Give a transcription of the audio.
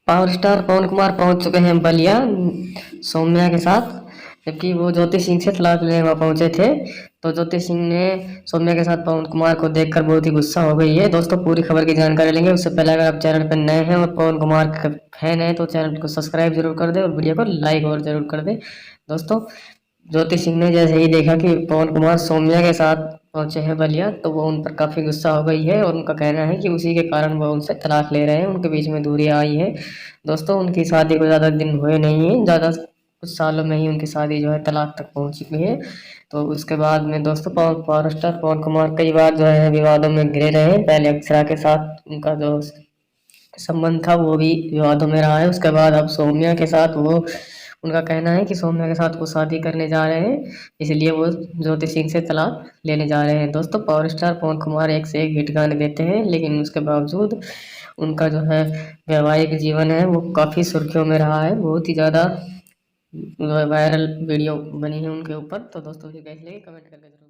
Power star पवन कुमार पहुंच चुके हैं बलिया सौम्या के साथ। जबकि वो ज्योति सिंह से तलाक लेने वहाँ पहुंचे थे। तो ज्योति सिंह ने सौम्या के साथ पवन कुमार को देखकर बहुत ही गुस्सा हो गई है। दोस्तों पूरी खबर की जानकारी लेंगे उससे पहले अगर आप चैनल पर नए हैं और पवन कुमार के फैन हैं तो चैनल को सब्सक्राइब जरूर कर दे और वीडियो को लाइक और जरूर कर दे। दोस्तों ज्योति सिंह ने जैसे ही देखा कि पवन कुमार सौम्या के साथ पहुंचे हैं बलिया तो वो उन पर काफ़ी गुस्सा हो गई है और उनका कहना है कि उसी के कारण वो उनसे तलाक ले रहे हैं, उनके बीच में दूरी आई है। दोस्तों उनकी शादी को ज़्यादा दिन हुए नहीं हैं, ज़्यादा कुछ सालों में ही उनकी शादी जो है तलाक तक पहुंच चुकी है। तो उसके बाद में दोस्तों पावर स्टार पवन कुमार कई बार जो है विवादों में घिरे रहे हैं। पहले अक्षरा के साथ उनका जो संबंध था वो भी विवादों में रहा है। उसके बाद अब सौम्या के साथ वो उनका कहना है कि सौम्या के साथ वो शादी करने जा रहे हैं, इसलिए वो ज्योति सिंह से तलाक लेने जा रहे हैं। दोस्तों पावर स्टार पवन कुमार एक से एक हिट गाने देते हैं, लेकिन उसके बावजूद उनका जो है वैवाहिक जीवन है वो काफ़ी सुर्खियों में रहा है। बहुत ही ज़्यादा वायरल वीडियो बनी है उनके ऊपर। तो दोस्तों कैसे लगे कमेंट करके जरूर